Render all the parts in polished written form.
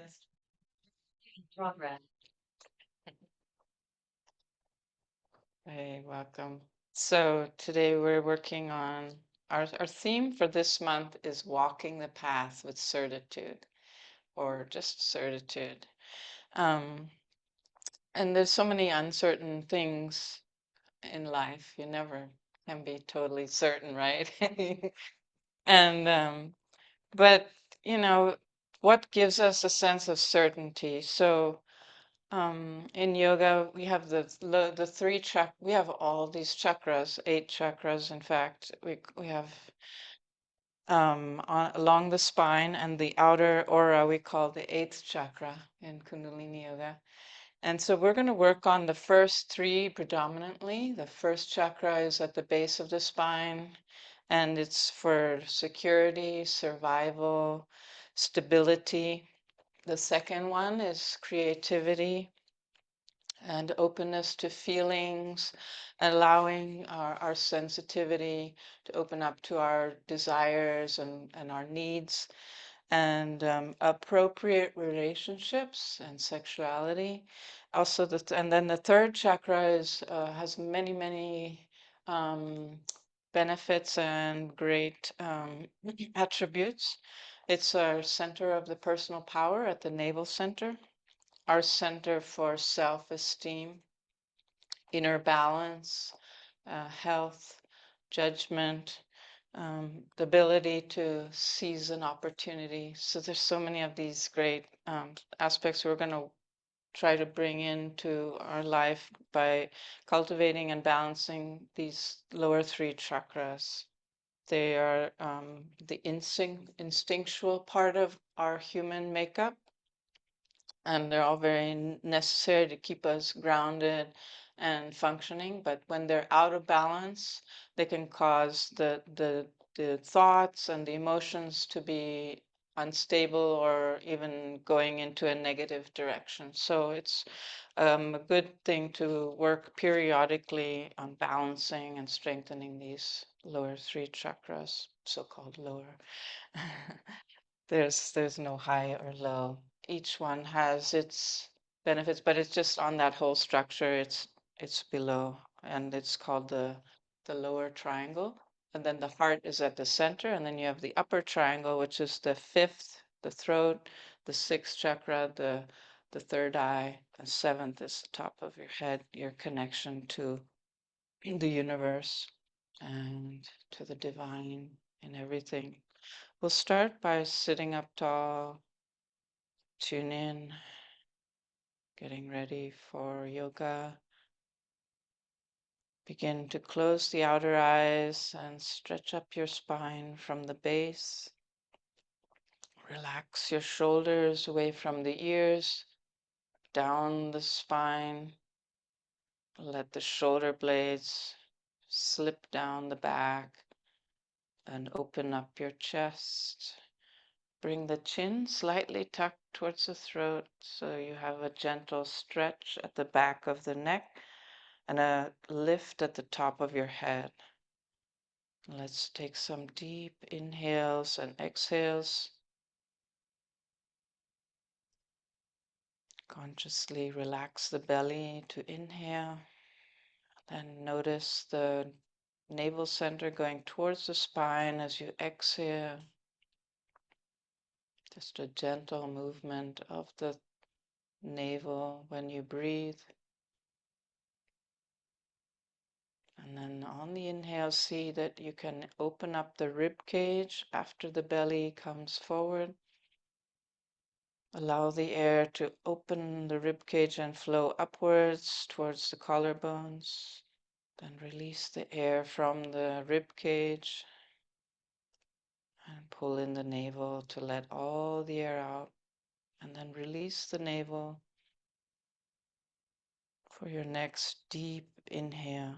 Progress. Hey, welcome. So today we're working on our theme for this month is walking the path with certitude or just certitude. Um, and there's so many uncertain things in life. You never can be totally certain, right? And but you know, what gives us a sense of certainty? So in yoga, we have the three we have all these chakras, 8 chakras. In fact, we have along the spine and the outer aura we call the eighth chakra in Kundalini yoga. And so we're going to work on the first three predominantly. The first chakra is at the base of the spine, and it's for security, survival, stability. The second one is creativity and openness to feelings, allowing our sensitivity to open up to our desires and our needs, and appropriate relationships and sexuality. Also, and then the third chakra is has many um, benefits and great attributes. It's our center of the personal power at the navel center, our center for self-esteem, inner balance, health, judgment, the ability to seize an opportunity. So there's so many of these great aspects we're going to try to bring into our life by cultivating and balancing these lower three chakras. They are the instinctual part of our human makeup, and they're all very necessary to keep us grounded and functioning. But when they're out of balance, they can cause the thoughts and the emotions to be unstable or even going into a negative direction. So it's a good thing to work periodically on balancing and strengthening these lower three chakras, so-called lower. There's no high or low. Each one has its benefits, but it's just on that whole structure. It's below, and it's called the lower triangle. And then the heart is at the center, and then you have the upper triangle, which is the fifth, the throat, the sixth chakra, the third eye, and seventh is the top of your head, your connection to the universe and to the divine and everything. We'll start by sitting up tall, tune in, getting ready for yoga. Begin to close the outer eyes and stretch up your spine from the base. Relax your shoulders away from the ears, down the spine. Let the shoulder blades slip down the back and open up your chest. Bring the chin slightly tucked towards the throat so you have a gentle stretch at the back of the neck and a lift at the top of your head. Let's take some deep inhales and exhales. Consciously relax the belly to inhale. Then notice the navel center going towards the spine as you exhale. Just a gentle movement of the navel when you breathe. And then on the inhale, see that you can open up the rib cage after the belly comes forward. Allow the air to open the rib cage and flow upwards towards the collarbones. Then release the air from the rib cage and pull in the navel to let all the air out. And then release the navel for your next deep inhale.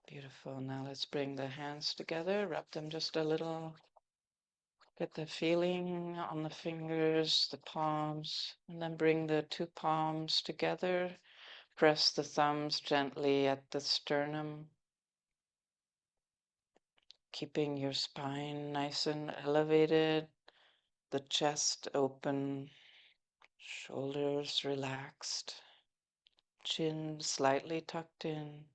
Beautiful. Now let's bring the hands together, wrap them just a little. Get the feeling on the fingers, the palms, and then bring the two palms together. Press the thumbs gently at the sternum. keeping your spine nice and elevated, the chest open, shoulders relaxed, chin slightly tucked in.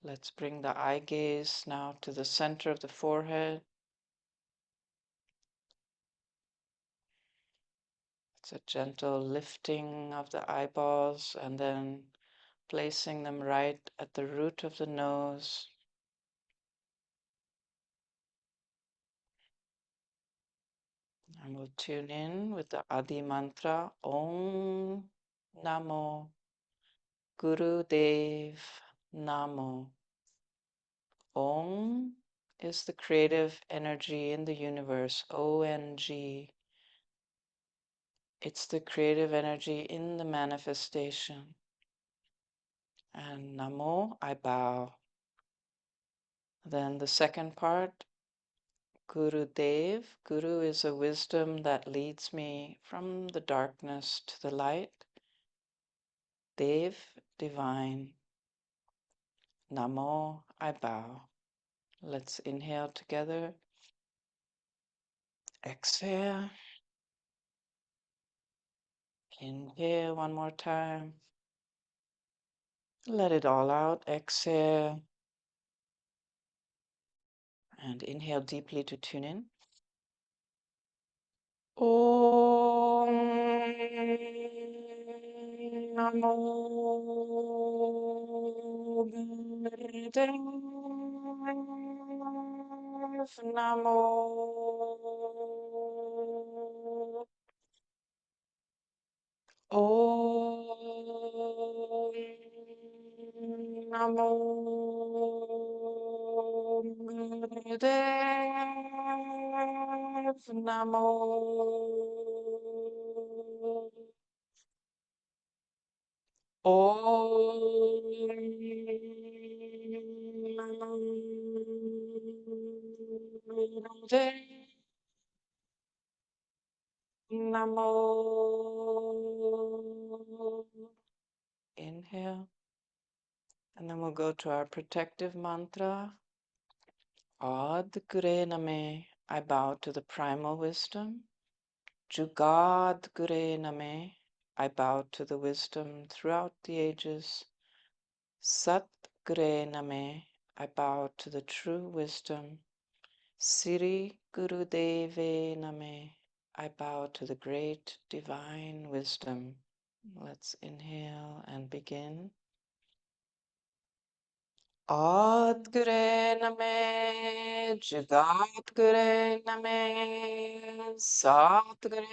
Let's bring the eye gaze now to the center of the forehead. It's a gentle lifting of the eyeballs and then placing them right at the root of the nose. And we'll tune in with the Adi mantra, Om Namo Guru Dev Namo. Om is the creative energy in the universe, ONG. It's the creative energy in the manifestation. And Namo, I bow. Then the second part, Guru Dev. Guru is a wisdom that leads me from the darkness to the light. Dev, divine. Namo, I bow. Let's inhale together. Exhale. Inhale one more time. Let it all out. Exhale. And inhale deeply to tune in. Om Namo Gurudev Namo Om Namo Gurudev Namo Om Namo Gurudev Namo. Inhale. And then we'll go to our protective mantra. Ad Gure Name. I bow to the primal wisdom. Jugad Gure Name. I bow to the wisdom throughout the ages. Sat Gure Name. I bow to the true wisdom. Siri Guru Deve Name. I bow to the great divine wisdom. Let's inhale and begin. Ad Gure Name, Jagat Gure Name, Sat Gure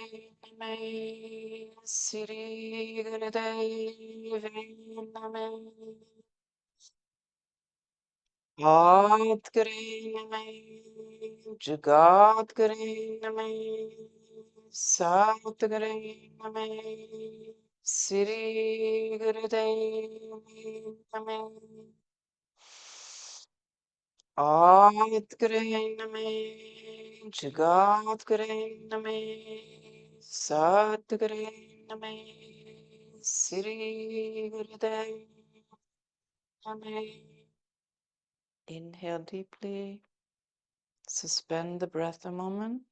Name, Siri Gure Deve Name. Ad Gure Name, Jagat Gure Name, Sat Gure Name, Siri Gure Deve Name. At Grename, Jagat Grename, Sat Grename, Sri Gurudev Name. Inhale deeply, suspend the breath a moment.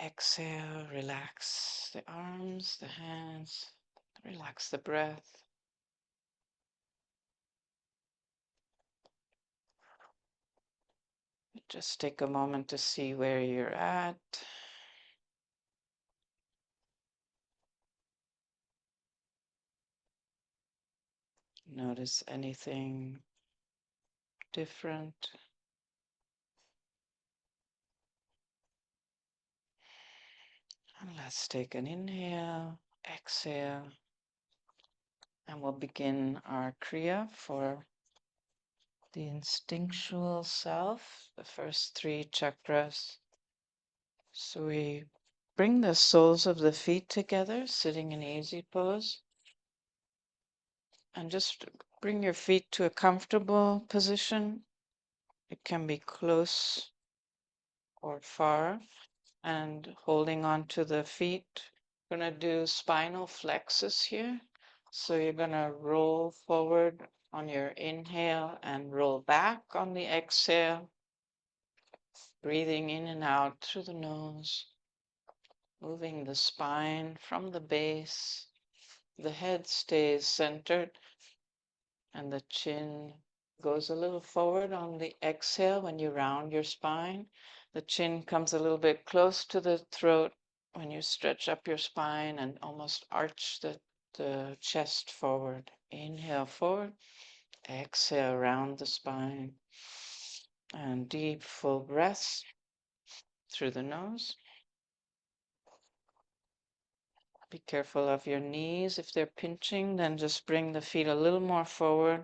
Exhale, relax the arms, the hands, relax the breath. Just take a moment to see where you're at. Notice anything different. And let's take an inhale, exhale, and we'll begin our Kriya for the instinctual self, the first three chakras. So we bring the soles of the feet together, sitting in easy pose, and just bring your feet to a comfortable position. It can be close or far, and holding on to the feet. We're going to do spinal flexus here. So you're going to roll forward on your inhale and roll back on the exhale, breathing in and out through the nose, moving the spine from the base. The head stays centered and the chin goes a little forward on the exhale when you round your spine. The chin comes a little bit close to the throat when you stretch up your spine and almost arch the chest forward. Inhale forward, exhale round the spine. And deep, full breaths through the nose. Be careful of your knees. If they're pinching, then just bring the feet a little more forward.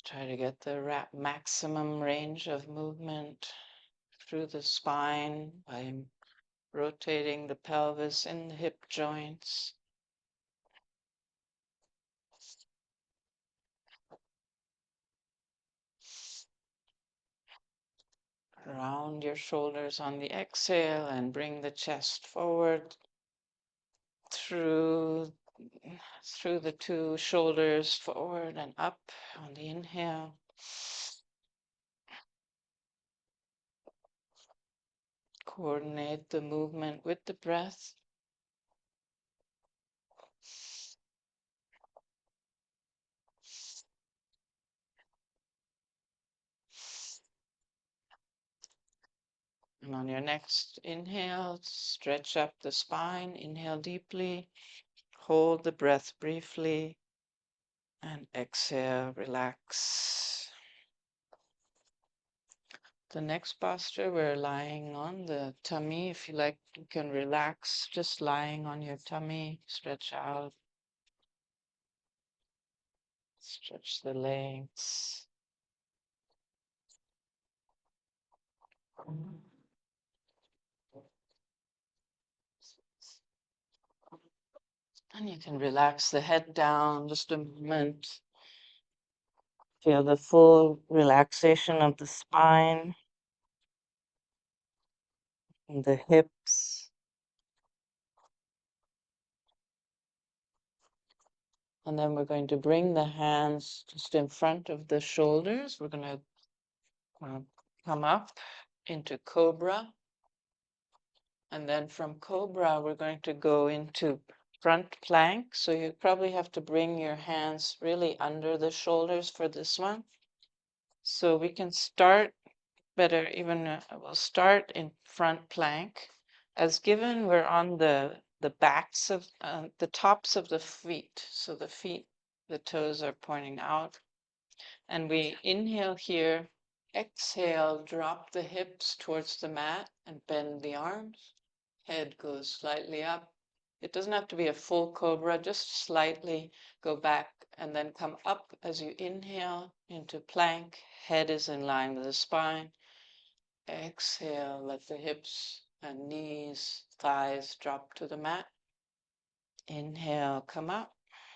Try to get the maximum range of movement through the spine by rotating the pelvis in the hip joints. Round your shoulders on the exhale and bring the chest forward through the two shoulders forward and up on the inhale. Coordinate the movement with the breath. And on your next inhale, stretch up the spine. Inhale deeply. Hold the breath briefly. And exhale, relax. The next posture, we're lying on the tummy. If you like, you can relax just lying on your tummy. Stretch out. Stretch the legs. And you can relax the head down just a moment. Feel the full relaxation of the spine and the hips. And then we're going to bring the hands just in front of the shoulders. We're going to come up into Cobra. And then from Cobra, we're going to go into front plank. So you probably have to bring your hands really under the shoulders for this one. So we can start better, even we'll start in front plank. As given, we're on the backs of the tops of the feet. So the feet, the toes are pointing out. And we inhale here, exhale, drop the hips towards the mat and bend the arms. Head goes slightly up. It doesn't have to be a full cobra, just slightly go back and then come up as you inhale into plank. Head is in line with the spine. Exhale, let the hips and knees, thighs drop to the mat. Inhale, come up.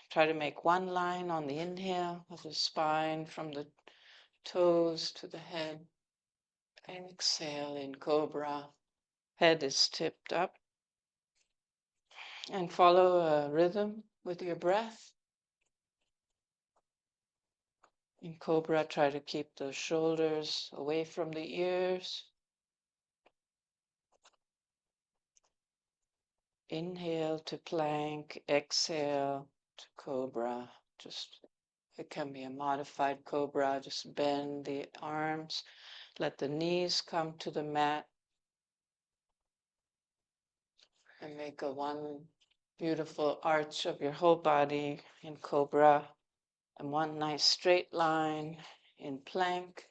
Try to make one line on the inhale of the spine from the toes to the head. Exhale in Cobra. Head is tipped up. And follow a rhythm with your breath. In Cobra, try to keep the shoulders away from the ears. Inhale to plank, exhale to Cobra. It can be a modified Cobra. Just bend the arms. Let the knees come to the mat. And make a one beautiful arch of your whole body in Cobra. And one nice straight line in plank.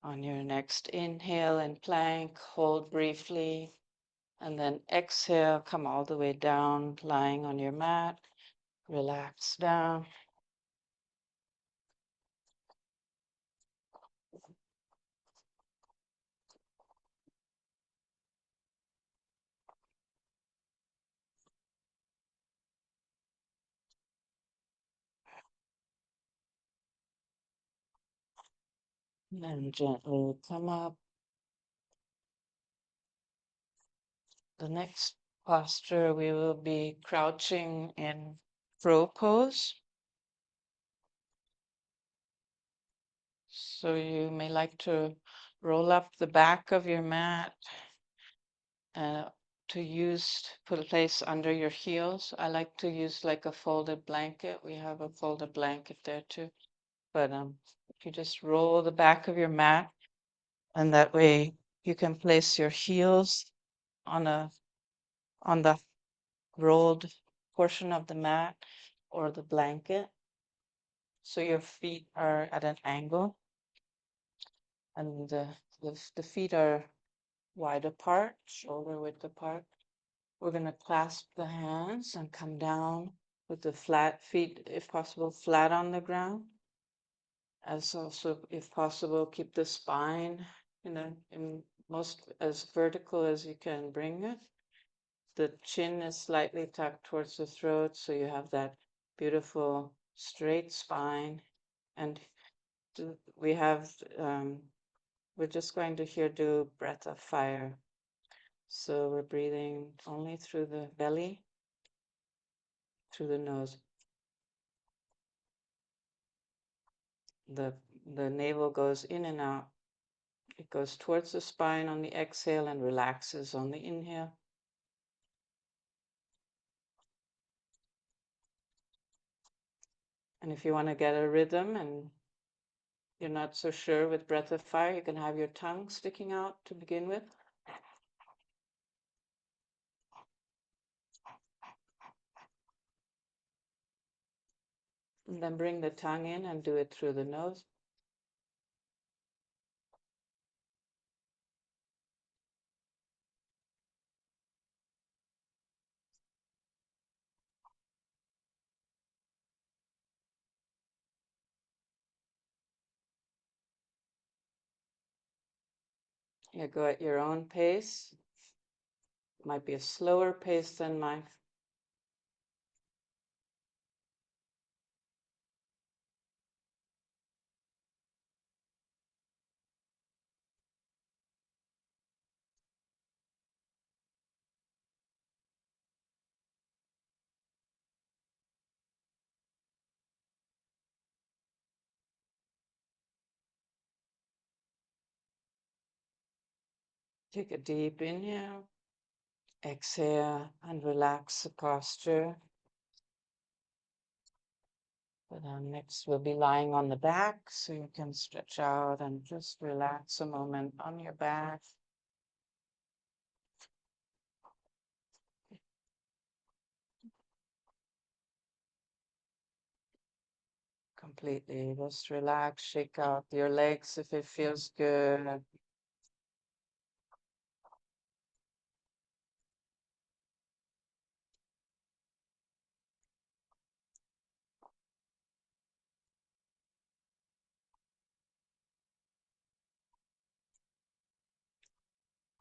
On your next inhale in plank, hold briefly, and then exhale, come all the way down, lying on your mat. Relax down. And then gently come up. The next posture, we will be crouching in crow pose. So you may like to roll up the back of your mat uh, to put a place under your heels. I like to use like a folded blanket. We have a folded blanket there too. But if you just roll the back of your mat, and that way you can place your heels on the rolled portion of the mat or the blanket. So your feet are at an angle, and the feet are wide apart, shoulder width apart. We're going to clasp the hands and come down with the flat feet, if possible, flat on the ground. As also, if possible, keep the spine in most as vertical as you can bring it. The chin is slightly tucked towards the throat, so you have that beautiful straight spine. And we have, we're just going to here do breath of fire. So we're breathing only through the belly, through the nose. The navel goes in and out. It goes towards the spine on the exhale and relaxes on the inhale. And if you want to get a rhythm and you're not so sure with breath of fire, you can have your tongue sticking out to begin with. And then bring the tongue in and do it through the nose. You go at your own pace. It might be a slower pace than mine. Take a deep inhale, exhale, and relax the posture. But next we'll be lying on the back, so you can stretch out and just relax a moment on your back. Completely. Just relax, shake out your legs if it feels good.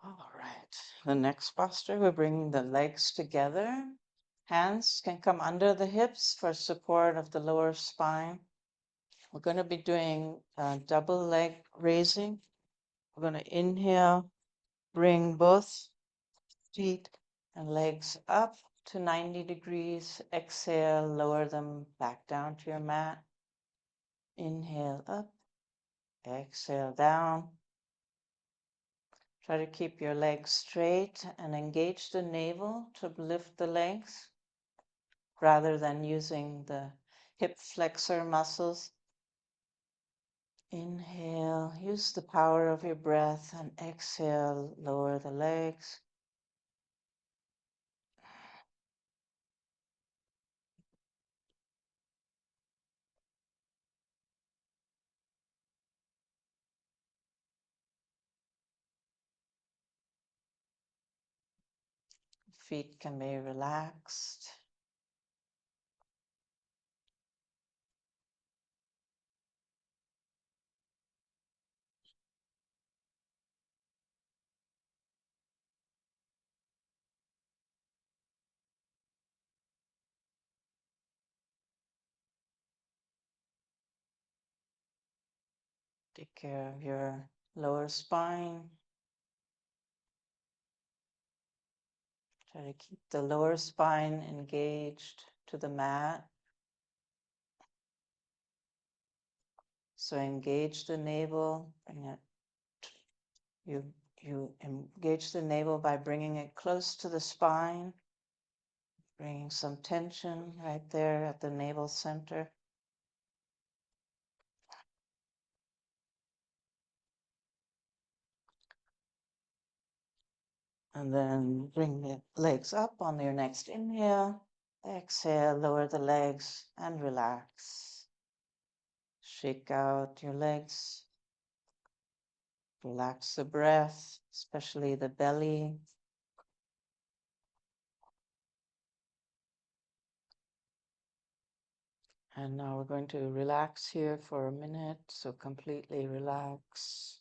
All right. The next posture, we're bringing the legs together. Hands can come under the hips for support of the lower spine. We're going to be doing double leg raising. We're going to inhale, bring both feet and legs up to 90 degrees. Exhale, lower them back down to your mat. Inhale up, exhale down. Try to keep your legs straight and engage the navel to lift the legs rather than using the hip flexor muscles. Inhale, use the power of your breath, and exhale, lower the legs. Feet can be relaxed. Take care of your lower spine. Try to keep the lower spine engaged to the mat. So engage the navel, bring it, you engage the navel by bringing it close to the spine, bringing some tension right there at the navel center. And then bring the legs up on your next inhale. Exhale, lower the legs and relax. Shake out your legs. Relax the breath, especially the belly. And now we're going to relax here for a minute. So completely relax.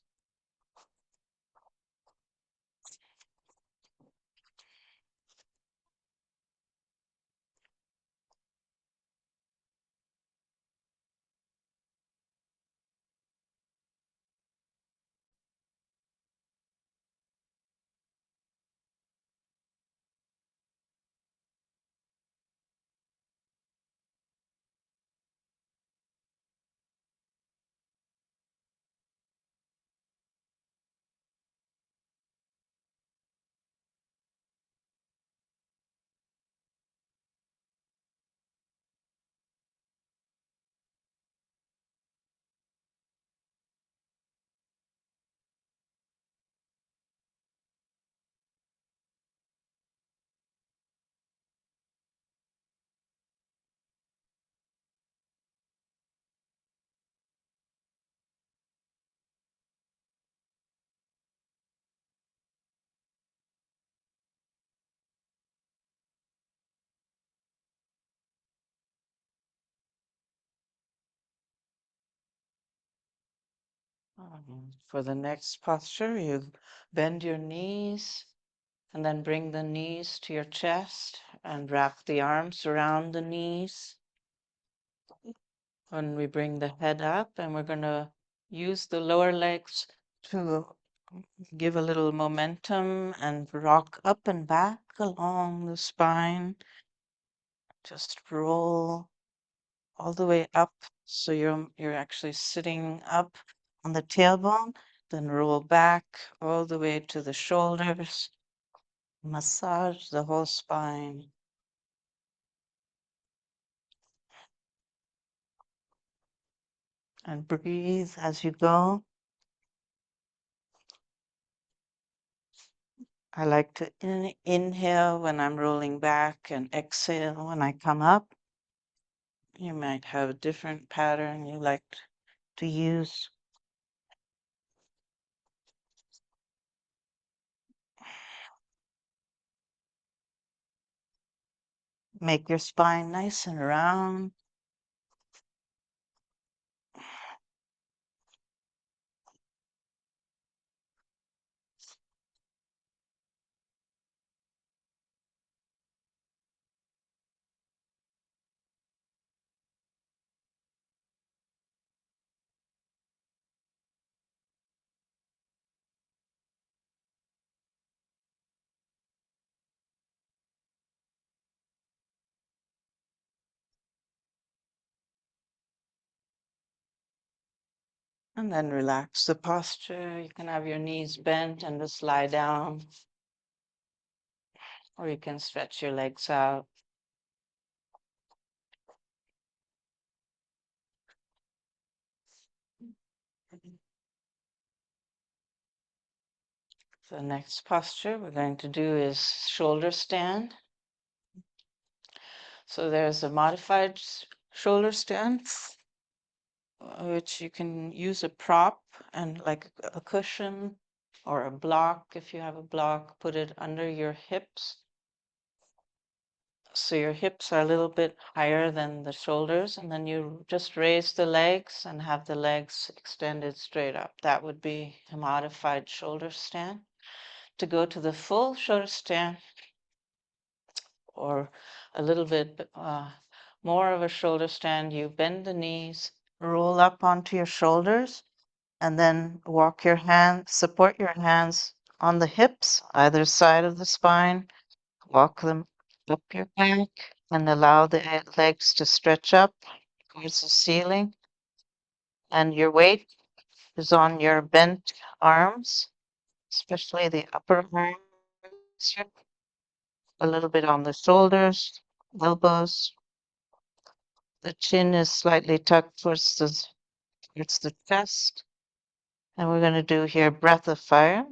For the next posture, you bend your knees and then bring the knees to your chest and wrap the arms around the knees. When we bring the head up, and we're going to use the lower legs to give a little momentum and rock up and back along the spine. Just roll all the way up. So you're actually sitting up on the tailbone, then roll back all the way to the shoulders. Massage the whole spine. And breathe as you go. I like to inhale when I'm rolling back and exhale when I come up. You might have a different pattern you like to use. Make your spine nice and round. And then relax the posture. You can have your knees bent and just lie down, or you can stretch your legs out. The next posture we're going to do is shoulder stand. So there's a modified shoulder stand, which you can use a prop and like a cushion or a block. If you have a block, put it under your hips So your hips are a little bit higher than the shoulders, and then you just raise the legs and have the legs extended straight up. That would be a modified shoulder stand. To go to the full shoulder stand, or a little bit more of a shoulder stand, you bend the knees, roll up onto your shoulders, and then walk your hands, support your hands on the hips, either side of the spine, walk them up your back, and allow the legs to stretch up towards the ceiling. And your weight is on your bent arms, especially the upper arms, a little bit on the shoulders, elbows. The chin is slightly tucked towards the chest. And we're going to do here breath of fire.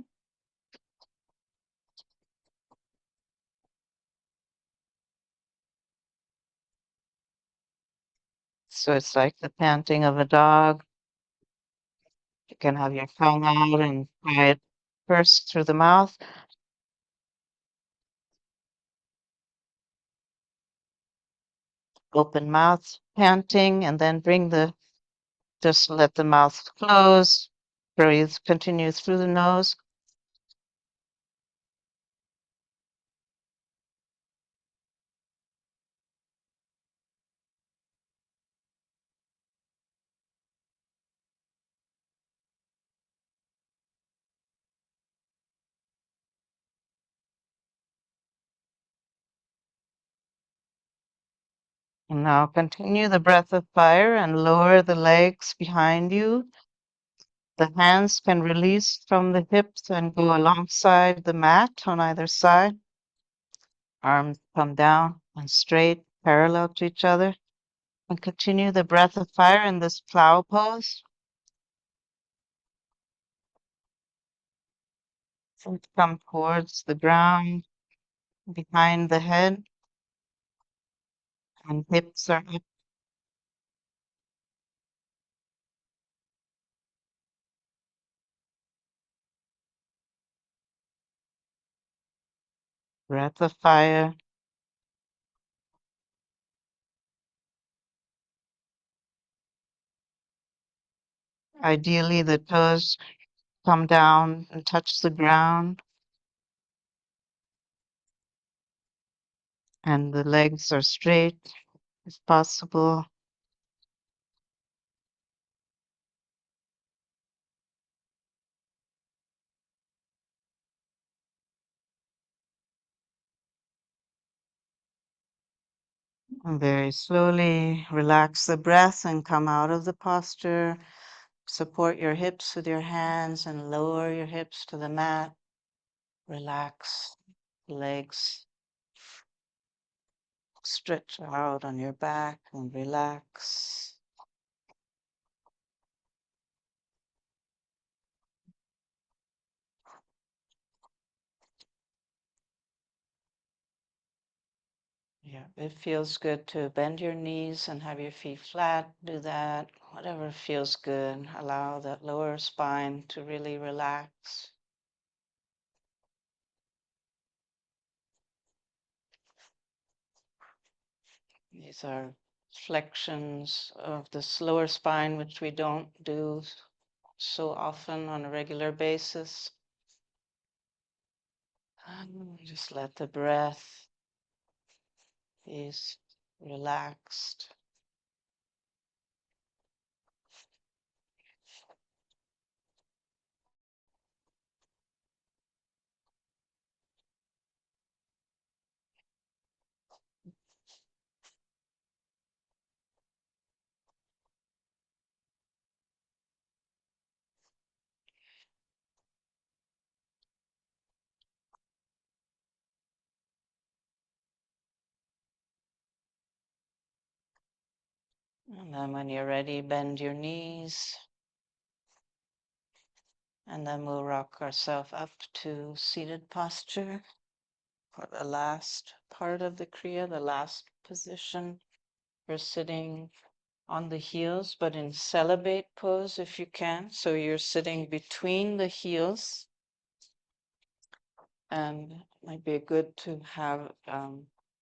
So it's like the panting of a dog. You can have your tongue out and try it first through the mouth. Open mouth, panting, and then just let the mouth close. Breathe, continue through the nose. And now continue the breath of fire and lower the legs behind you. The hands can release from the hips and go alongside the mat on either side. Arms come down and straight, parallel to each other. And continue the breath of fire in this plow pose. Feet come towards the ground behind the head, and hips are up. Breath of fire. Ideally, the toes come down and touch the ground, and the legs are straight if possible. And very slowly relax the breath and come out of the posture. Support your hips with your hands and lower your hips to the mat. Relax legs. Stretch out on your back and relax. Yeah, it feels good to bend your knees and have your feet flat. Do that. Whatever feels good. Allow that lower spine to really relax. These are flexions of the lower spine, which we don't do so often on a regular basis. And just let the breath be relaxed. And then when you're ready, bend your knees. And then we'll rock ourselves up to seated posture for the last part of the Kriya, the last position. We're sitting on the heels, but in celibate pose if you can. So you're sitting between the heels, and it might be good to have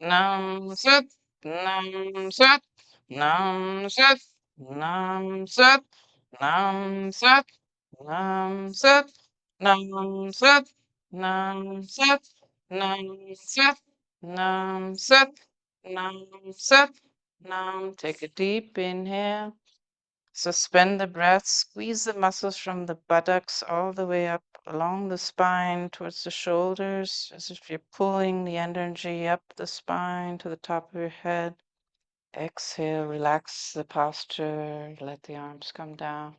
Nam Sat, Nam Sat, Nam Sat, Nam Sat, Nam Sat, Nam Sat, Nam Sat, Nam Sat, Nam Sat, Nam Sat, Nam Sat, Nam. Take a deep inhale. Suspend the breath, squeeze the muscles from the buttocks all the way up along the spine towards the shoulders, as if you're pulling the energy up the spine to the top of your head. Exhale, relax the posture, let the arms come down.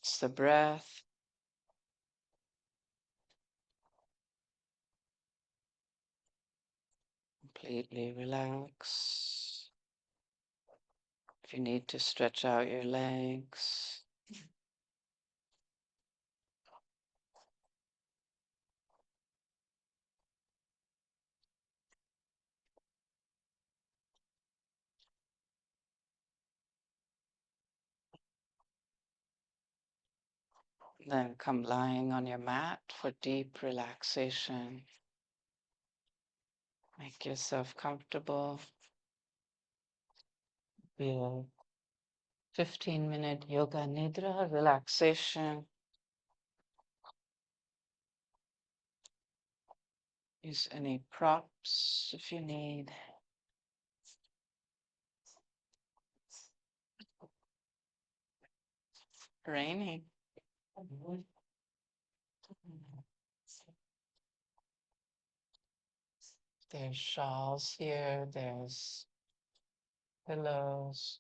It's the breath. Completely relax. If you need to stretch out your legs, then come lying on your mat for deep relaxation. Make yourself comfortable. Be a 15-minute yoga nidra relaxation. Use any props if you need. Raining. There's shawls here, there's pillows.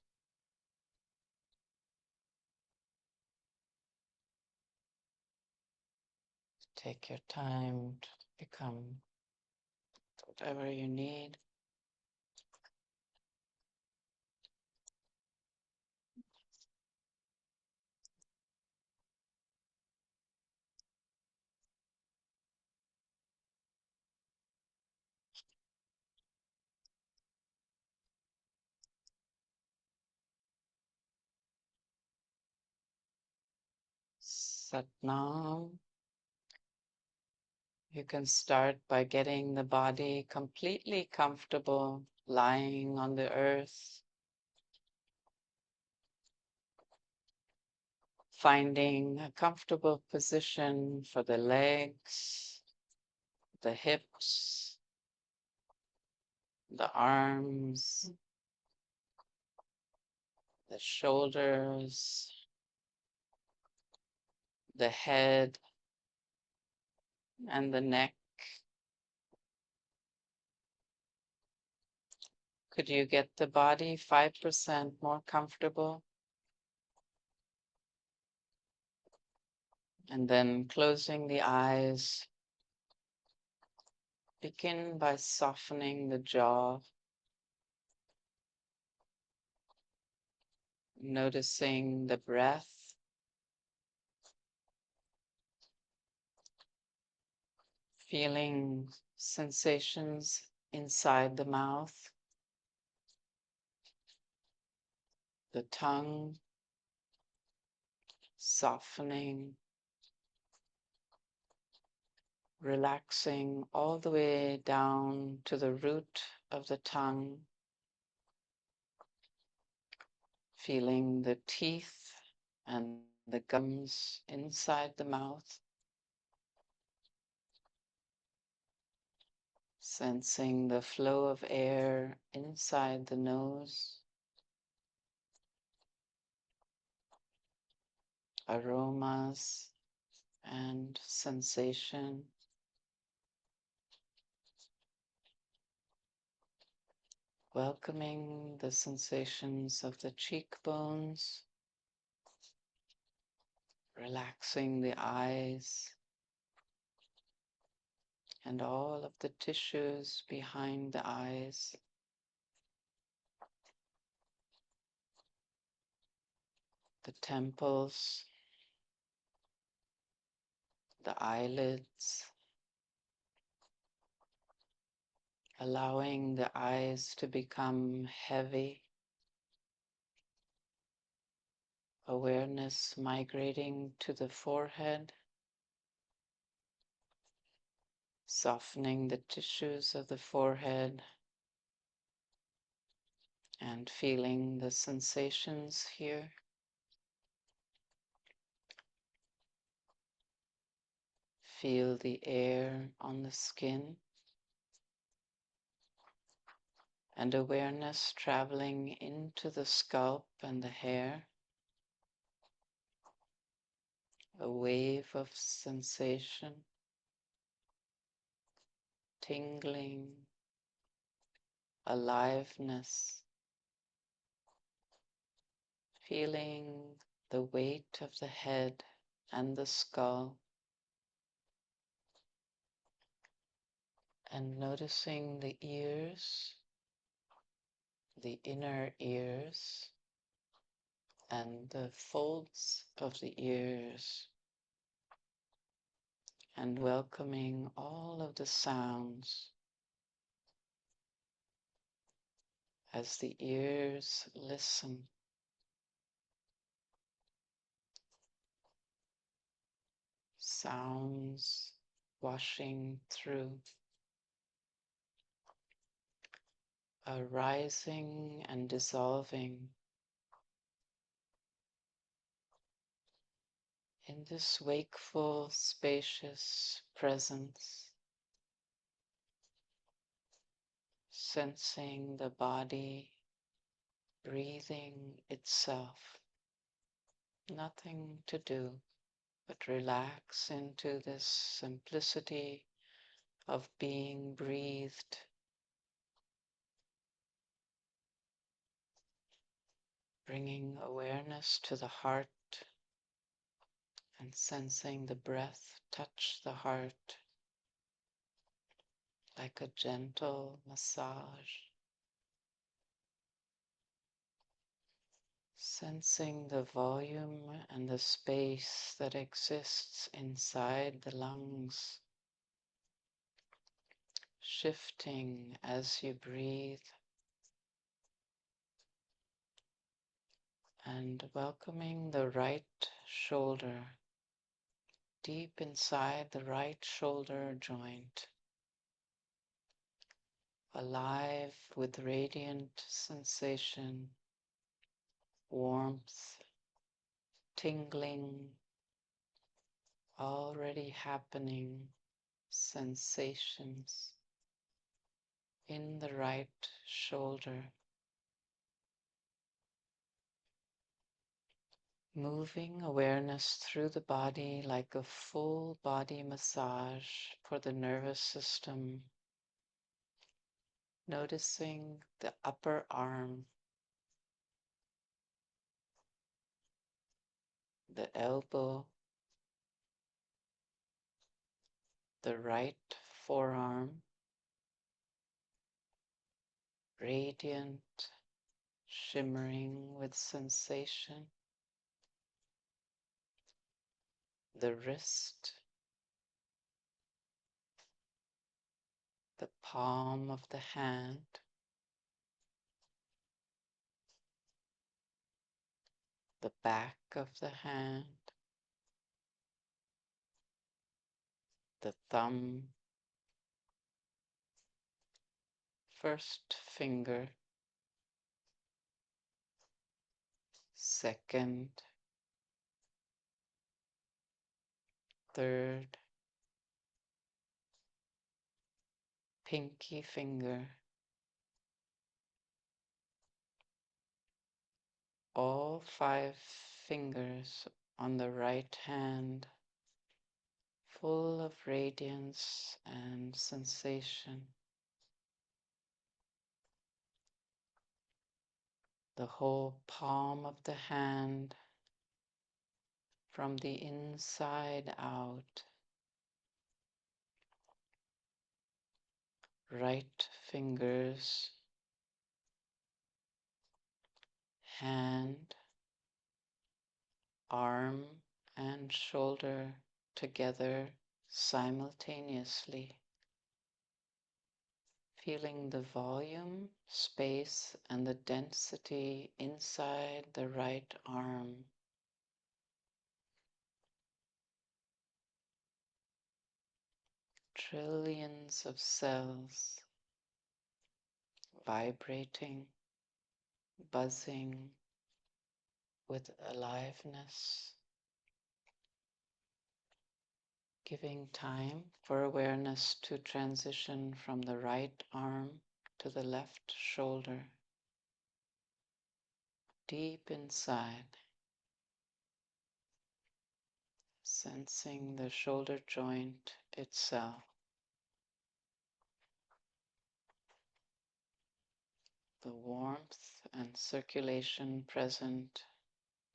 Take your time to become whatever you need. Satnam. You can start by getting the body completely comfortable, lying on the earth, finding a comfortable position for the legs, the hips, the arms, the shoulders, the head, and the neck. Could you get the body 5% more comfortable? And then closing the eyes, begin by softening the jaw, noticing the breath, feeling sensations inside the mouth, the tongue, softening, relaxing all the way down to the root of the tongue, feeling the teeth and the gums inside the mouth, sensing the flow of air inside the nose, aromas and sensation. Welcoming the sensations of the cheekbones, relaxing the eyes and all of the tissues behind the eyes, the temples, the eyelids, allowing the eyes to become heavy, awareness migrating to the forehead, softening the tissues of the forehead and feeling the sensations here. Feel the air on the skin and awareness traveling into the scalp and the hair. A wave of sensation, tingling, aliveness, feeling the weight of the head and the skull, and noticing the ears, the inner ears, and the folds of the ears, and welcoming all of the sounds as the ears listen. Sounds washing through, arising and dissolving in this wakeful, spacious presence, sensing the body breathing itself. Nothing to do but relax into this simplicity of being breathed, bringing awareness to the heart and sensing the breath touch the heart like a gentle massage. Sensing the volume and the space that exists inside the lungs, shifting as you breathe, and welcoming the right shoulder, deep inside the right shoulder joint, alive with radiant sensation, warmth, tingling, already happening sensations in the right shoulder, moving awareness through the body like a full body massage for the nervous system, noticing the upper arm, the elbow, the right forearm, radiant, shimmering with sensation, the wrist, the palm of the hand, the back of the hand, the thumb, first finger, second, third, pinky finger, all 5 fingers on the right hand, full of radiance and sensation. The whole palm of the hand from the inside out. Right fingers, hand, arm, and shoulder together simultaneously. Feeling the volume, space, and the density inside the right arm. trillions of cells vibrating, buzzing with aliveness, giving time for awareness to transition from the right arm to the left shoulder, deep inside, sensing the shoulder joint itself, the warmth and circulation present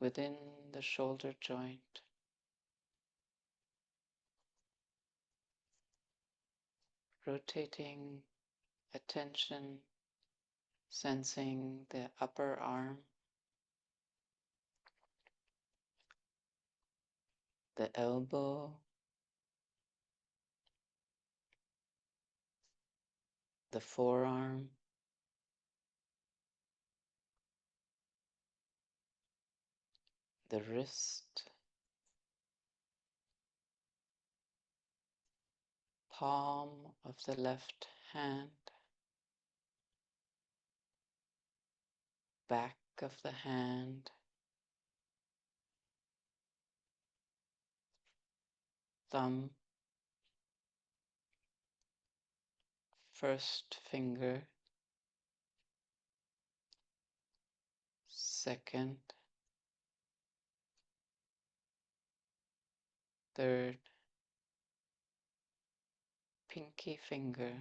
within the shoulder joint, rotating attention, sensing the upper arm, the elbow, the forearm, the wrist, palm of the left hand, back of the hand, thumb, first finger, second, third, pinky finger,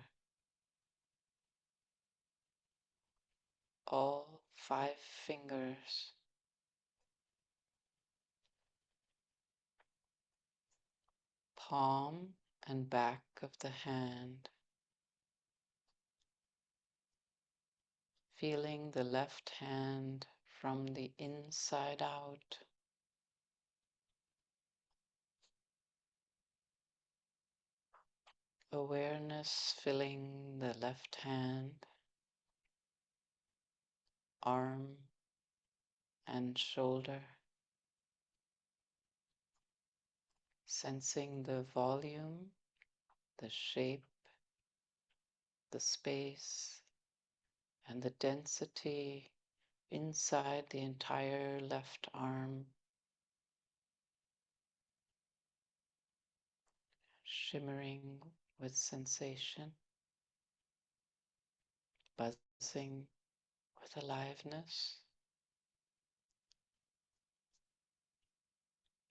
all 5 fingers, palm and back of the hand, feeling the left hand from the inside out, awareness filling the left hand, arm and shoulder, sensing the volume, the shape, the space, and the density inside the entire left arm, shimmering with sensation, buzzing with aliveness.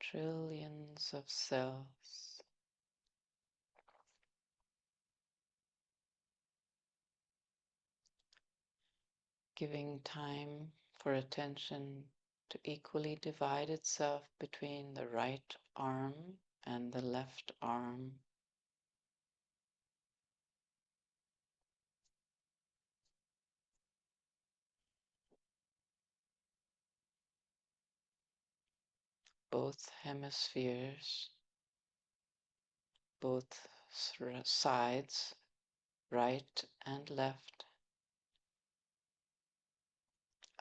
Trillions of cells, giving time for attention to equally divide itself between the right arm and the left arm. Both hemispheres, both sides, right and left,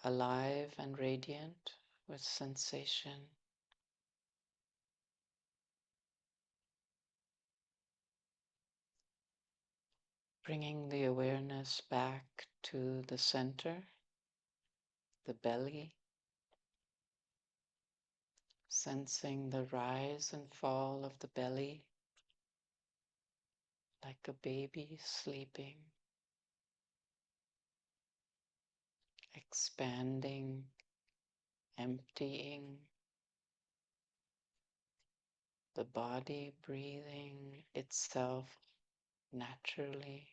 alive and radiant with sensation. Bringing the awareness back to the center, the belly, sensing the rise and fall of the belly like a baby sleeping, expanding, emptying, the body breathing itself naturally.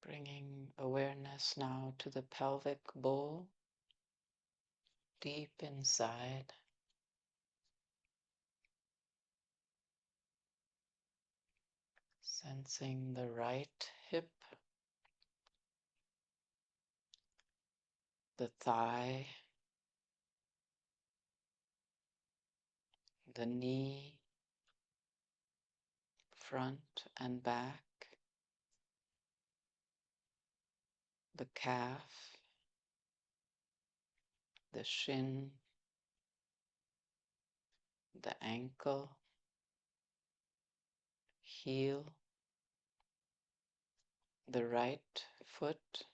Bringing awareness now to the pelvic bowl, deep inside, sensing the right hip, the thigh, the knee, front and back, the calf, the shin, the ankle, heel, the right foot,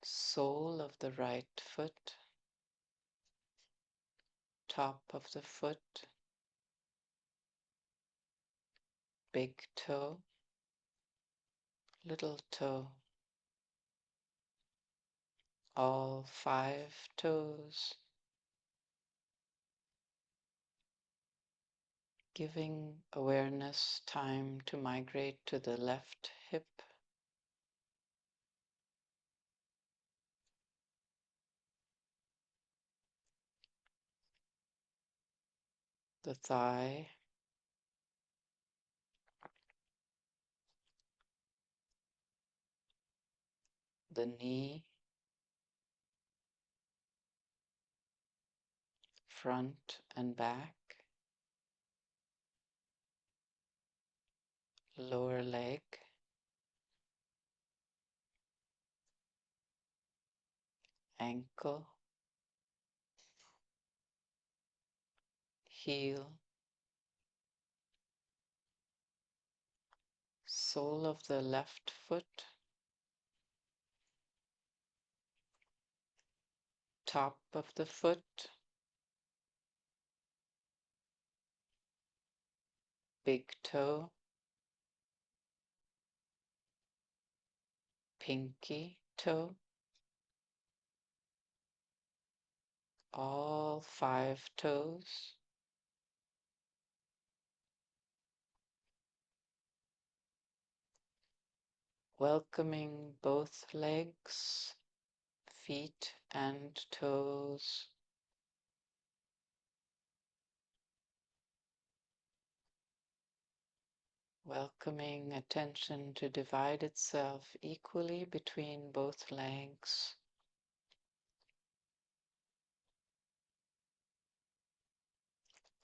sole of the right foot, top of the foot, big toe, little toe, all 5 toes, giving awareness time to migrate to the left hip, the thigh, the knee, front and back, lower leg, ankle, heel, sole of the left foot, top of the foot, big toe, pinky toe, all 5 toes, welcoming both legs, feet and toes, welcoming attention to divide itself equally between both legs,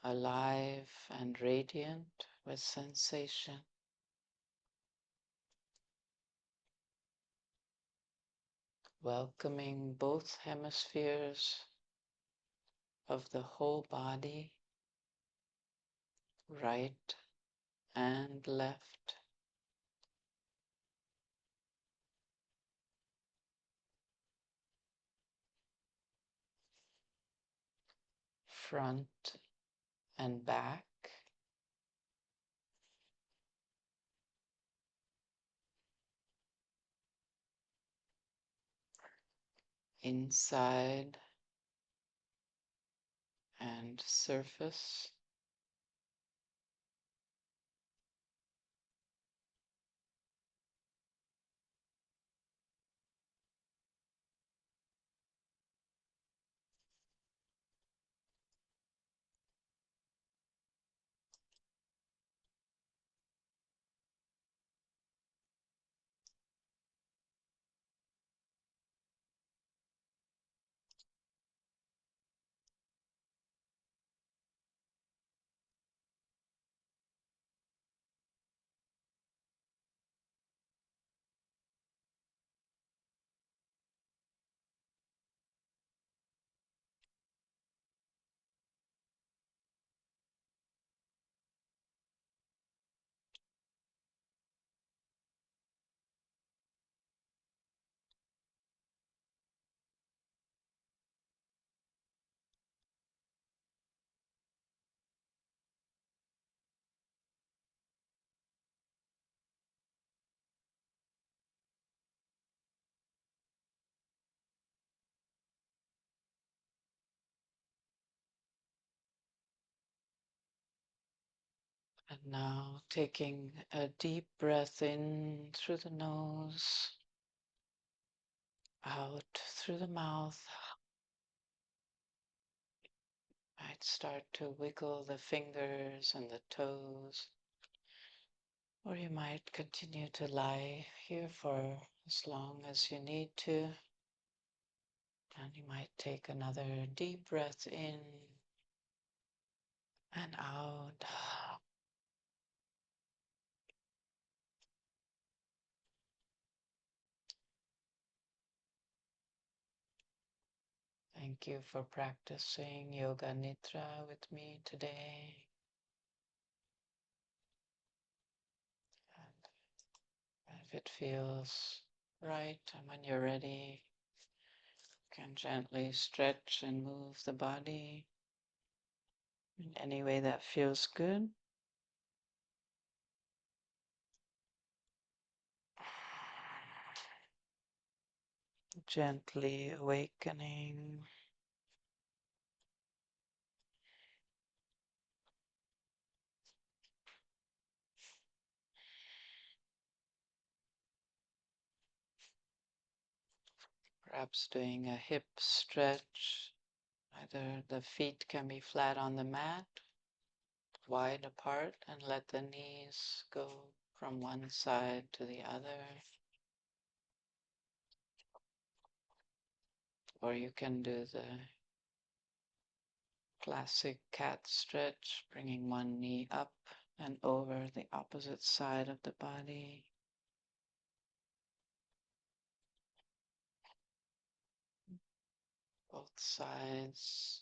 alive and radiant with sensation. Welcoming both hemispheres of the whole body, right and left, front and back, inside and surface, and now taking a deep breath in through the nose, out through the mouth. Might start to wiggle the fingers and the toes, or you might continue to lie here for as long as you need to. And you might take another deep breath in and out. Thank you for practicing Yoga Nidra with me today. And if it feels right and when you're ready, you can gently stretch and move the body in any way that feels good. Gently awakening. Perhaps doing a hip stretch. Either the feet can be flat on the mat, wide apart, and let the knees go from one side to the other. Or you can do the classic cat stretch, bringing one knee up and over the opposite side of the body. Both sides.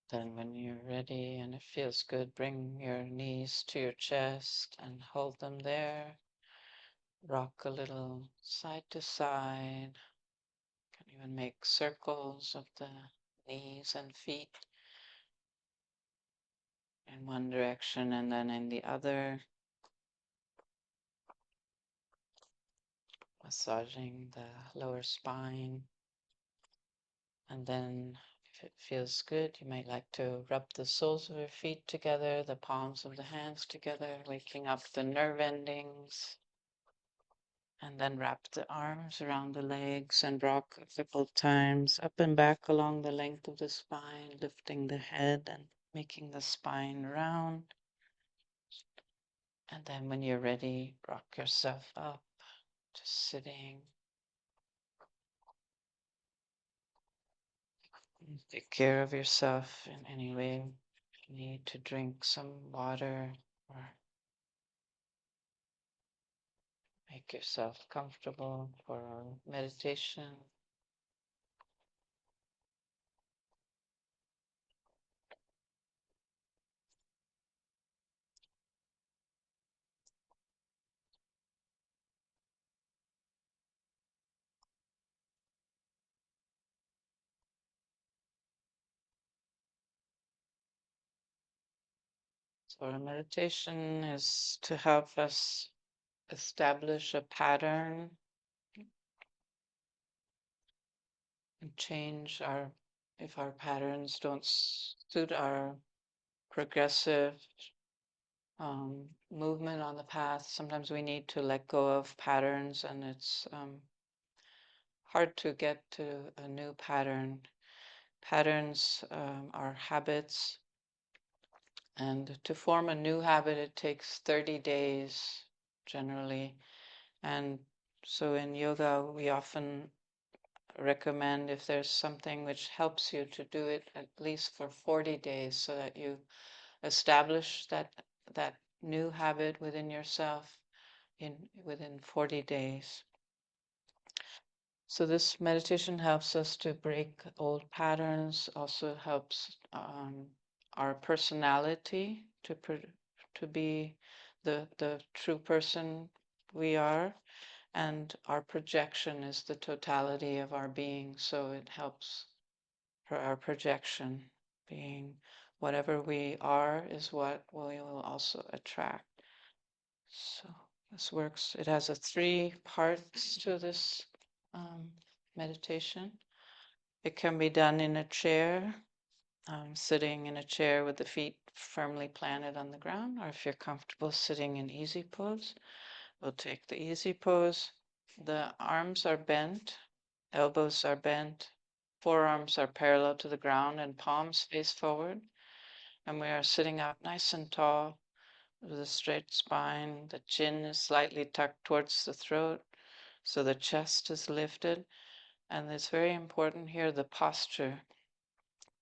Then when you're ready and it feels good, bring your knees to your chest and hold them there. Rock a little side to side. Can even make circles of the knees and feet in one direction and then in the other. Massaging the lower spine. And then if it feels good, you might like to rub the soles of your feet together, the palms of the hands together, waking up the nerve endings. And then wrap the arms around the legs and rock a couple times up and back along the length of the spine, lifting the head and making the spine round. And then when you're ready, rock yourself up, just sitting. Take care of yourself in any way. If you need to drink some water or make yourself comfortable for our meditation. So our meditation is to help us establish a pattern and change if our patterns don't suit our progressive movement on the path. Sometimes we need to let go of patterns, and it's hard to get to a new pattern. Patterns are habits, and to form a new habit, it takes 30 days generally. And so in yoga, we often recommend if there's something which helps you to do it at least for 40 days so that you establish that new habit within yourself within 40 days. So this meditation helps us to break old patterns, also helps our personality to be the true person we are, and our projection is the totality of our being, so it helps for our projection being whatever we are is what we will also attract. So this works. It has a 3 parts to this um, meditation. It can be done in a chair, sitting in a chair with the feet firmly planted on the ground, or if you're comfortable sitting in easy pose, we'll take the easy pose. The arms are bent, elbows are bent, forearms are parallel to the ground, and palms face forward. And we are sitting up nice and tall with a straight spine. The chin is slightly tucked towards the throat, so the chest is lifted. And it's very important here the posture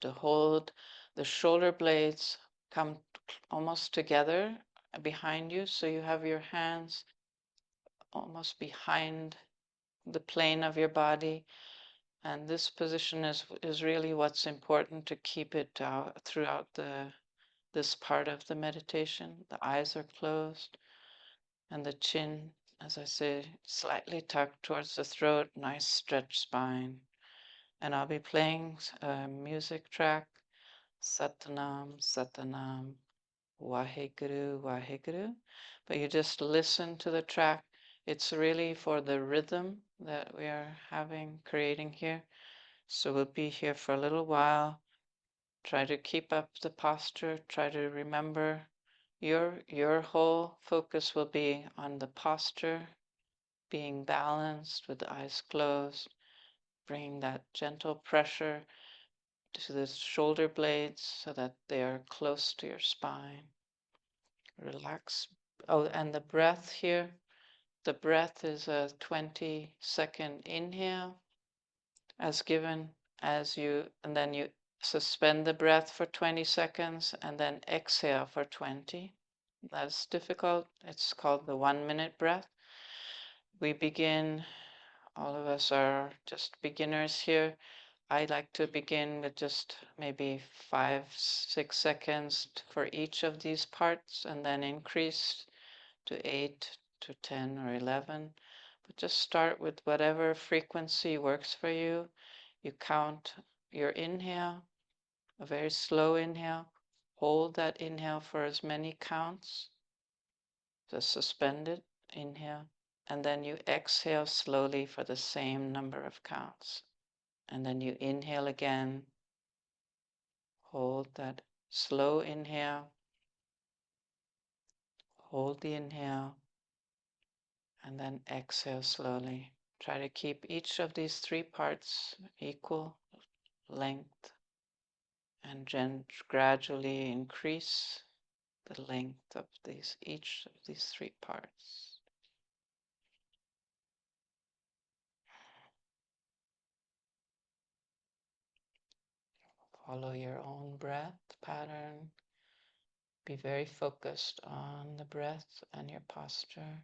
to hold the shoulder blades come almost together behind you, so you have your hands almost behind the plane of your body. And this position is really what's important to keep it throughout this part of the meditation. The eyes are closed and the chin, as I say, slightly tucked towards the throat, nice stretched spine. And I'll be playing a music track, Satanam, Satanam, Waheguru, Waheguru. But you just listen to the track. It's really for the rhythm that we are creating here. So we'll be here for a little while. Try to keep up the posture. Try to remember your whole focus will be on the posture, being balanced with the eyes closed, bringing that gentle pressure to the shoulder blades so that they are close to your spine. Relax. Oh, and the breath here. The breath is a 20-second inhale as given and then you suspend the breath for 20 seconds and then exhale for 20. That's difficult. It's called the 1-minute breath. We begin, all of us are just beginners here. I like to begin with just maybe 5-6 seconds for each of these parts and then increase to 8 to 10 or 11. But just start with whatever frequency works for you. You count your inhale, a very slow inhale. Hold that inhale for as many counts. Just suspend it, inhale. And then you exhale slowly for the same number of counts. And then you inhale again. Hold that slow inhale. Hold the inhale. And then exhale slowly. Try to keep each of these 3 parts equal length and gradually increase the length of each of these 3 parts. Follow your own breath pattern. Be very focused on the breath and your posture.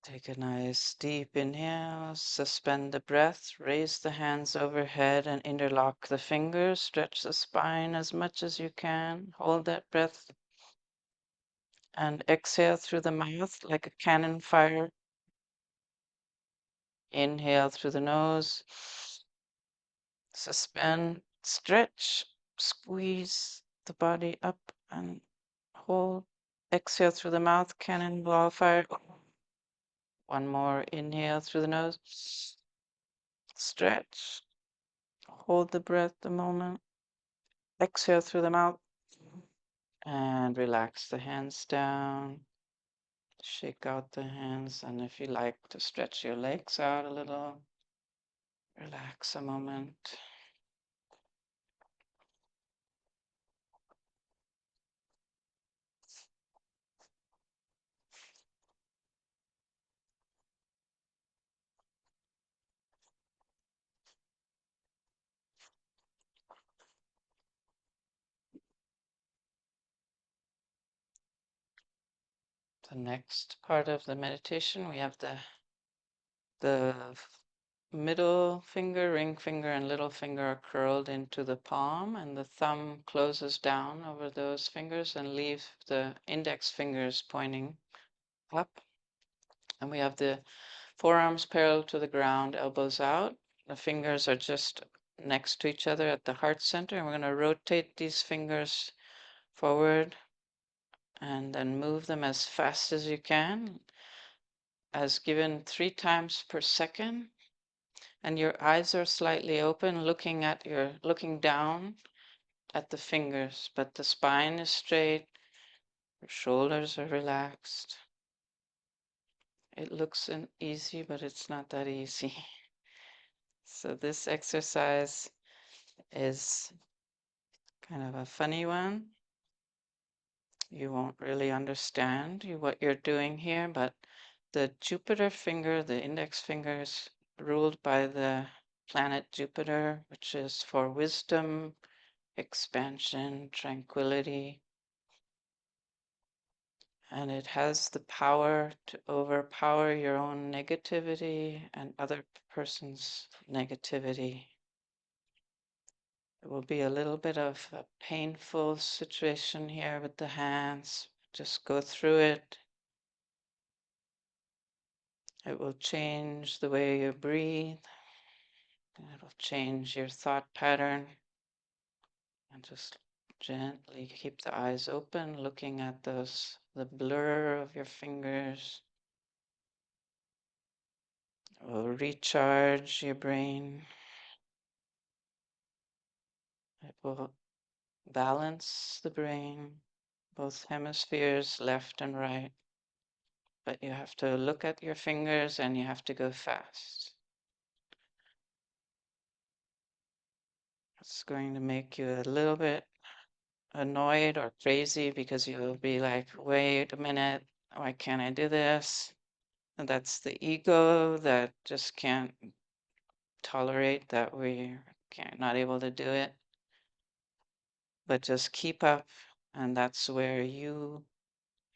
Take a nice deep inhale, suspend the breath, raise the hands overhead and interlock the fingers, stretch the spine as much as you can, hold that breath and exhale through the mouth like a cannon fire. Inhale through the nose, suspend, stretch, squeeze the body up and hold. Exhale through the mouth, cannonball fire. One more inhale through the nose, stretch, hold the breath a moment, exhale through the mouth, and relax the hands down. Shake out the hands, and if you like to stretch your legs out a little, relax a moment. The next part of the meditation, we have the middle finger, ring finger, and little finger are curled into the palm, and the thumb closes down over those fingers and leave the index fingers pointing up. And we have the forearms parallel to the ground, elbows out. The fingers are just next to each other at the heart center, and we're going to rotate these fingers forward and then move them as fast as you can, as given 3 times per second. And your eyes are slightly open, looking down at the fingers, but the spine is straight, your shoulders are relaxed. It looks easy, but it's not that easy. So this exercise is kind of a funny one. You won't really understand what you're doing here, but the Jupiter finger, the index finger, is ruled by the planet Jupiter, which is for wisdom, expansion, tranquility, and it has the power to overpower your own negativity and other person's negativity. It will be a little bit of a painful situation here with the hands. Just go through it. It will change the way you breathe. It'll change your thought pattern. And just gently keep the eyes open, looking at the blur of your fingers. It will recharge your brain. It will balance the brain, both hemispheres, left and right. But you have to look at your fingers and you have to go fast. It's going to make you a little bit annoyed or crazy because you'll be like, wait a minute, why can't I do this? And that's the ego that just can't tolerate that we're not able to do it. But just keep up, and that's where you,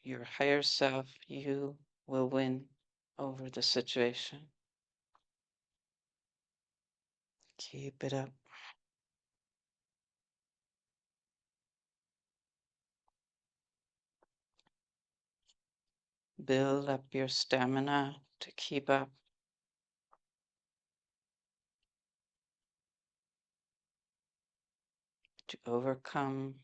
your higher self, you will win over the situation. Keep it up. Build up your stamina to keep up. To overcome.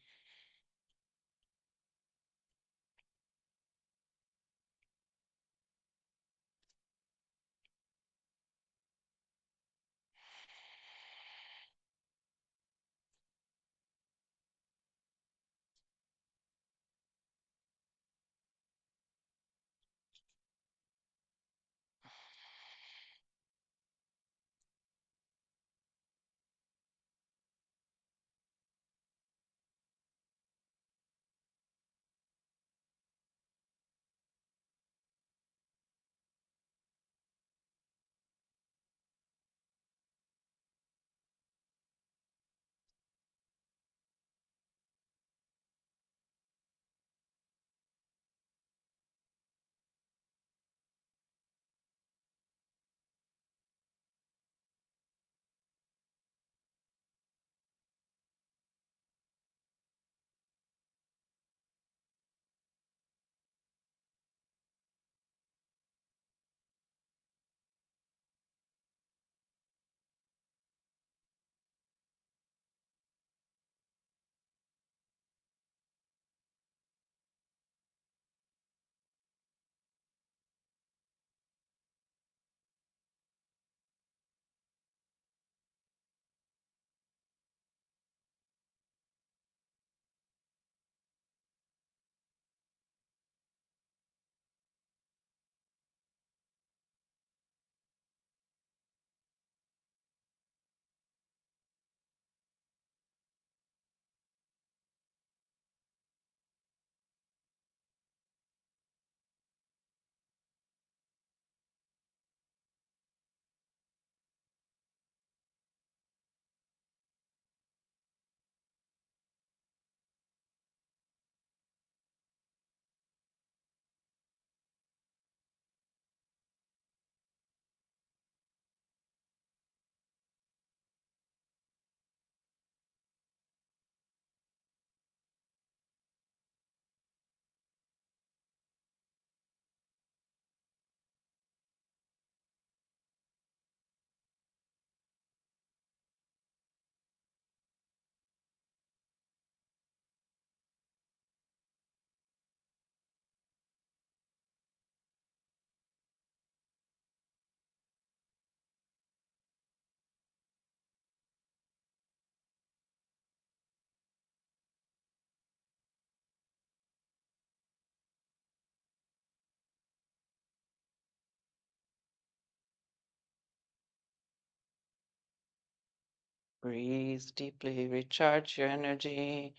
Breathe deeply, recharge your energy.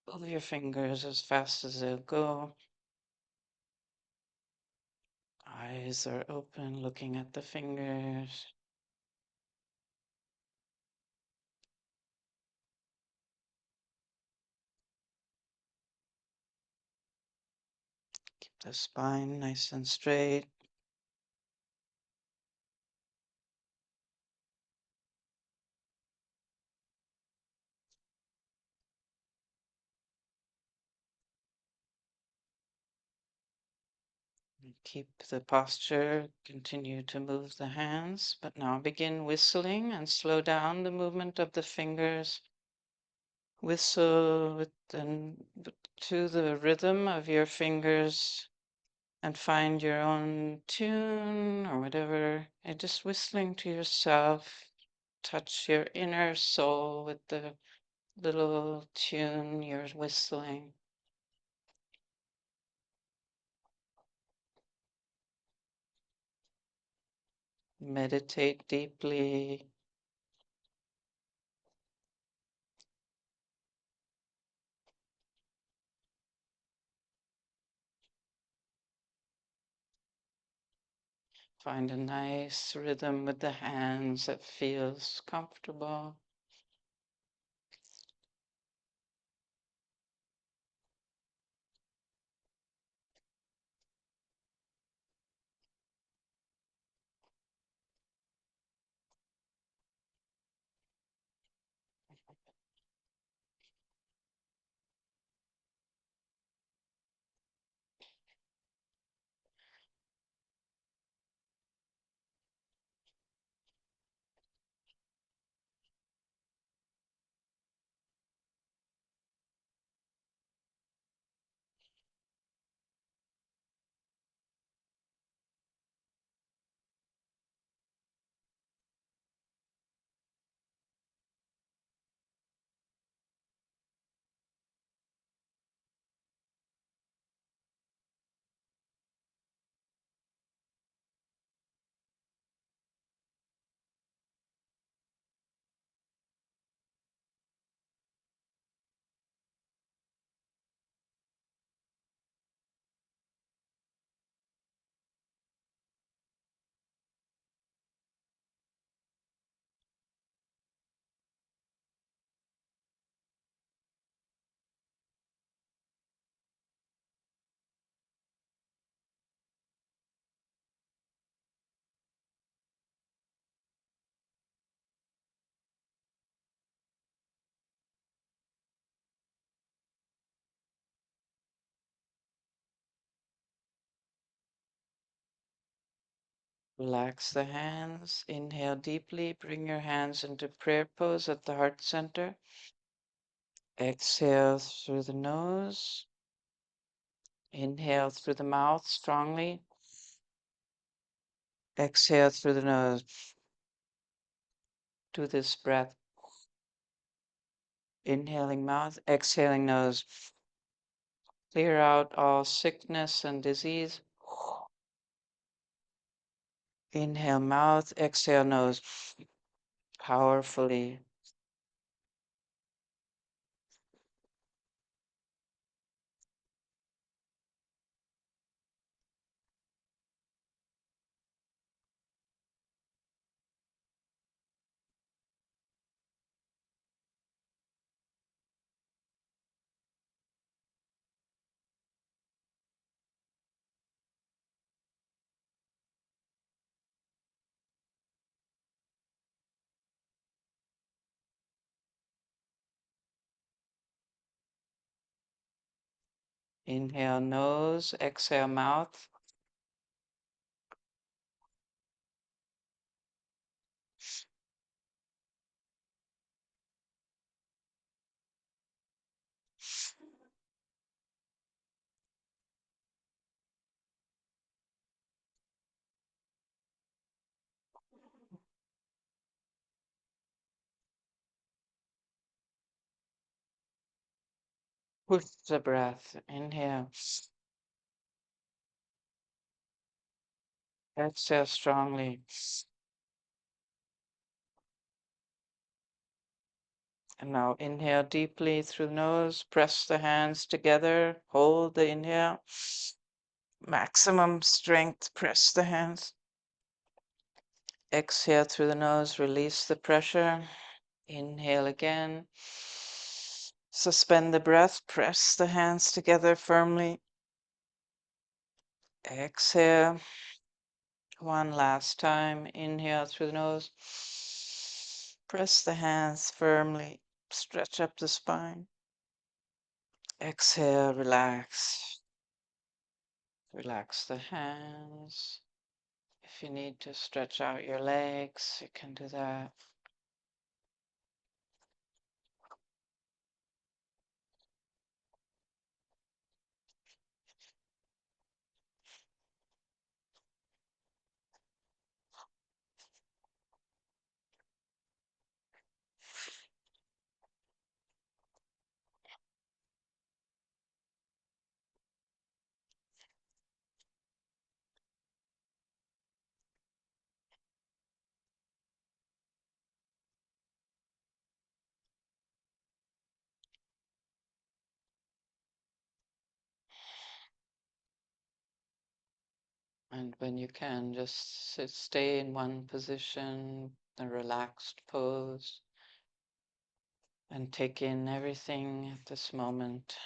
Pull your fingers as fast as they'll go. Eyes are open, looking at the fingers. Keep the spine nice and straight. Keep the posture, continue to move the hands, but now begin whistling and slow down the movement of the fingers. Whistle to the rhythm of your fingers and find your own tune or whatever. And just whistling to yourself, touch your inner soul with the little tune you're whistling. Meditate deeply. Find a nice rhythm with the hands that feels comfortable. Relax the hands. Inhale deeply. Bring your hands into prayer pose at the heart center. Exhale through the nose. Inhale through the mouth strongly. Exhale through the nose. Do this breath. Inhaling mouth, exhaling nose. Clear out all sickness and disease. Inhale mouth, exhale nose. Powerfully. Inhale nose, exhale mouth. Push the breath. Inhale. Exhale strongly. And now inhale deeply through the nose, press the hands together, hold the inhale, maximum strength, press the hands. Exhale through the nose, release the pressure. Inhale again. Suspend the breath, press the hands together firmly. Exhale. One last time. Inhale through the nose. Press the hands firmly. Stretch up the spine. Exhale, relax. Relax the hands. If you need to stretch out your legs, you can do that. And when you can, just stay in one position, a relaxed pose, and take in everything at this moment.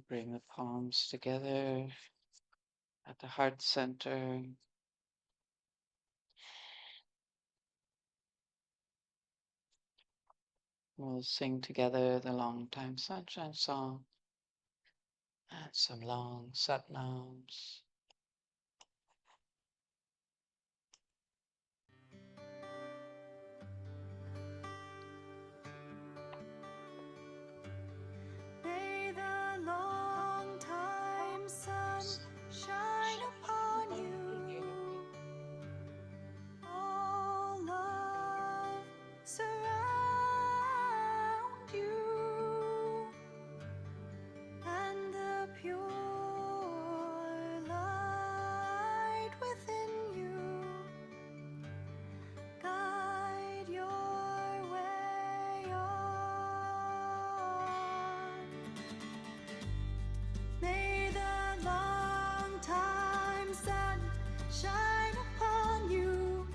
Bring the palms together at the heart center. We'll sing together the long time sunshine song and some long satnams. May the long time sun shine upon you. All love surround you, and the pure light within you guide your way on. May the long time sun shine upon you.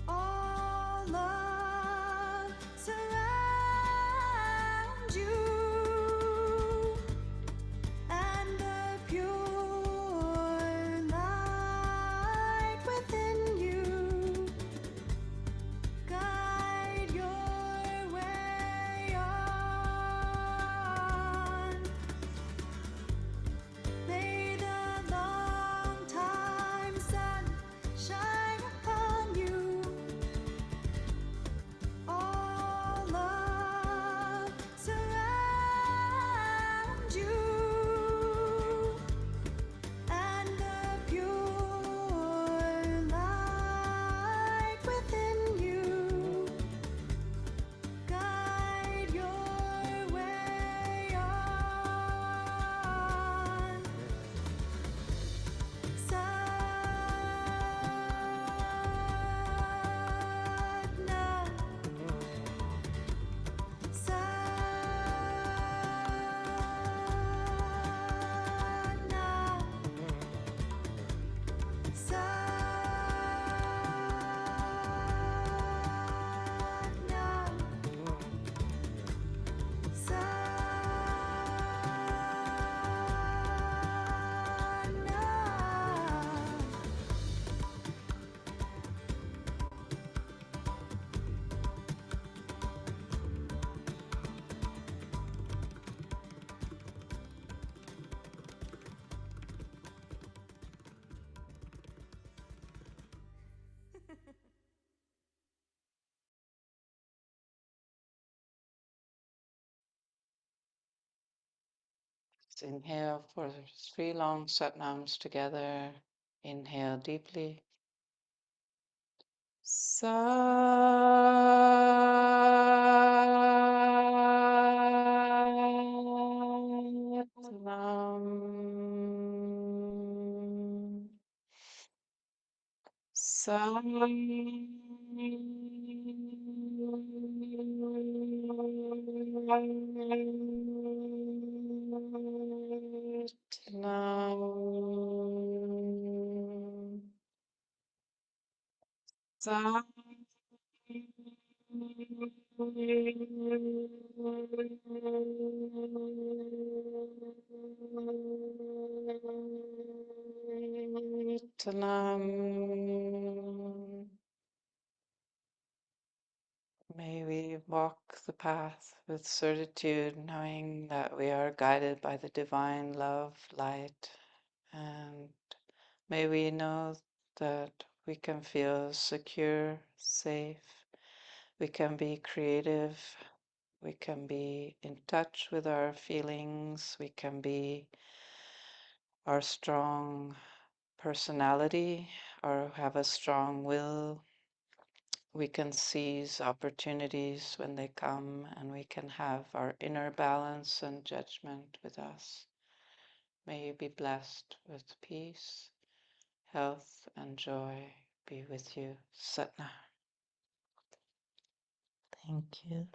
All love surround you, and the pure light within you guide your way on. May the long time sun shine upon you. Inhale for 3 long satnams together. Inhale deeply. Satnam. Satnam. Satnam. May we walk the path with certitude, knowing that we are guided by the divine love, light, and may we know that we can feel secure, safe, we can be creative, we can be in touch with our feelings, we can be our strong personality or have a strong will. We can seize opportunities when they come, and we can have our inner balance and judgment with us. May you be blessed with peace, health, and joy be with you. Satnam. Thank you.